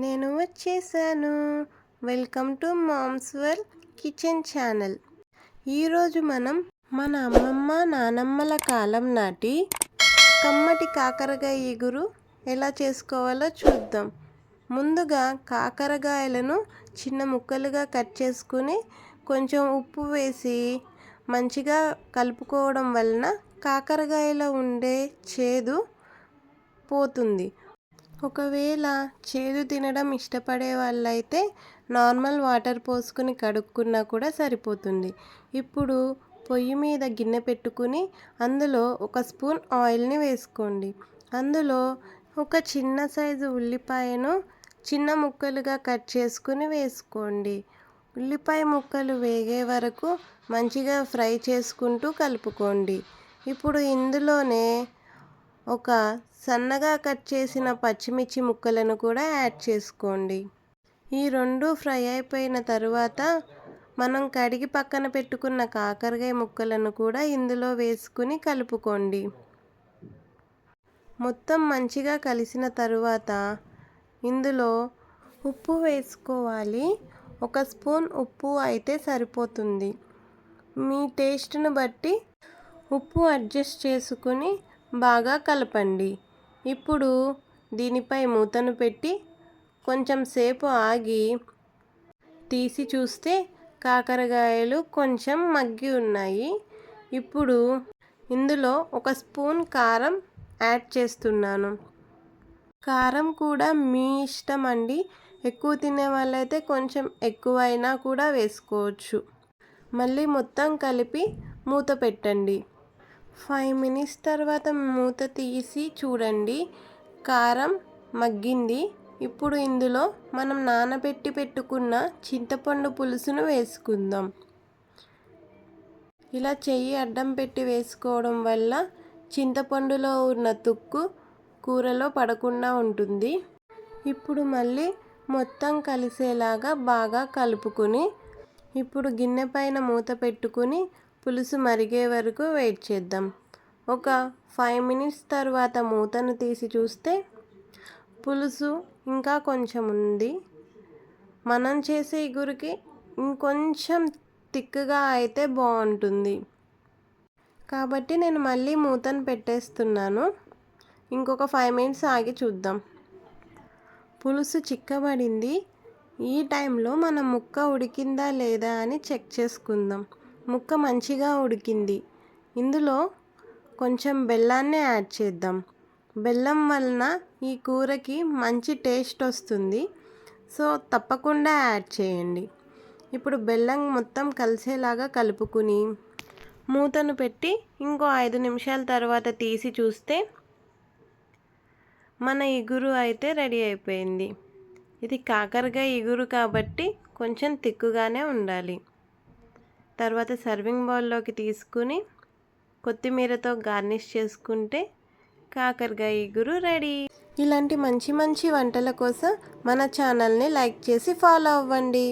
నేను వచ్చేసాను. Welcome to mom's world kitchen channel. ఈరోజు మనం మన అమ్మమ్మ నానమ్మల కాలం నాటి కమ్మటి కాకరకాయ ఇగురు ఎలా చేసుకోవాలో చూద్దాం. ముందుగా కాకరకాయలను చిన్న ముక్కలుగా కట్ చేసుకుని కొంచెం ఉప్పు వేసి మంచిగా కలుపుకోవడం వలన కాకరకాయలో ఉండే చేదు పోతుంది. ఒకవేళ చేదు తినడం ఇష్టపడే వాళ్ళైతే నార్మల్ వాటర్ పోసుకుని కడుక్కున్నా కూడా సరిపోతుంది. ఇప్పుడు పొయ్యి మీద గిన్నె పెట్టుకుని అందులో ఒక స్పూన్ ఆయిల్ని వేసుకోండి. అందులో ఒక చిన్న సైజు ఉల్లిపాయను చిన్న ముక్కలుగా కట్ చేసుకుని వేసుకోండి. ఉల్లిపాయ ముక్కలు వేగే వరకు మంచిగా ఫ్రై చేసుకుంటూ కలుపుకోండి. ఇప్పుడు ఇందులోనే ఒక సన్నగా కట్ చేసిన పచ్చిమిర్చి ముక్కలను కూడా యాడ్ చేసుకోండి. ఈ రెండు ఫ్రై అయిపోయిన తరువాత మనం కడిగి పక్కన పెట్టుకున్న కాకరకాయ ముక్కలను కూడా ఇందులో వేసుకుని కలుపుకోండి. మొత్తం మంచిగా కలిసిన తరువాత ఇందులో ఉప్పు వేసుకోవాలి. ఒక స్పూన్ ఉప్పు అయితే సరిపోతుంది. మీ టేస్ట్ను బట్టి ఉప్పు అడ్జస్ట్ చేసుకుని బాగా కలపండి. ఇప్పుడు దీనిపై మూతను పెట్టి కొంచెం సేపు ఆగి తీసి చూస్తే కాకరకాయలు కొంచెం మగ్గి ఉన్నాయి. ఇప్పుడు ఇందులో ఒక స్పూన్ కారం యాడ్ చేస్తున్నాను. కారం కూడా మీ ఇష్టం అండి. ఎక్కువ తినే వాళ్ళైతే కొంచెం ఎక్కువైనా కూడా వేసుకోవచ్చు. మళ్ళీ మొత్తం కలిపి మూత పెట్టండి. 5 మినిట్స్ తర్వాత మూత తీసి చూడండి, కారం మగ్గింది. ఇప్పుడు ఇందులో మనం నానబెట్టి పెట్టుకున్న చింతపండు పులుసును వేసుకుందాం. ఇలా చెయ్యి అడ్డం పెట్టి వేసుకోవడం వల్ల చింతపండులో ఉన్న తుక్కు కూరలో పడకుండా ఉంటుంది. ఇప్పుడు మళ్ళీ మొత్తం కలిసేలాగా బాగా కలుపుకుని ఇప్పుడు గిన్నె పైన మూత పెట్టుకుని పులుసు మరిగే వరకు వెయిట్ చేద్దాం. ఒక 5 మినిట్స్ తర్వాత మూతను తీసి చూస్తే పులుసు ఇంకా కొంచెం ఉంది. మనం చేసే ఇగురికి ఇంకొంచెం థిక్గా అయితే బాగుంటుంది. కాబట్టి నేను మళ్ళీ మూతను పెట్టేస్తున్నాను. ఇంకొక 5 మినిట్స్ ఆగి చూద్దాం. పులుసు చిక్కబడింది. ఈ టైంలో మనం ముక్క ఉడికిందా లేదా అని చెక్ చేసుకుందాం. ముక్క మంచిగా ఉడికింది. ఇందులో కొంచెం బెల్లాన్ని యాడ్ చేద్దాం. బెల్లం వలన ఈ కూరకి మంచి టేస్ట్ వస్తుంది. సో తప్పకుండా యాడ్ చేయండి. ఇప్పుడు బెల్లం మొత్తం కలిసేలాగా కలుపుకుని మూతను పెట్టి ఇంకో 5 నిమిషాల తర్వాత తీసి చూస్తే మన ఇగురు అయితే రెడీ అయిపోయింది. ఇది కాకరకాయ ఇగురు కాబట్టి కొంచెం తిక్కుగానే ఉండాలి. తర్వాత సర్వింగ్ బౌల్లోకి తీసుకుని కొత్తిమీరతో గార్నిష్ చేసుకుంటే కాకరకాయ ఇగురు రెడీ. ఇలాంటి మంచి మంచి వంటల కోసం మన ఛానల్ని లైక్ చేసి ఫాలో అవ్వండి.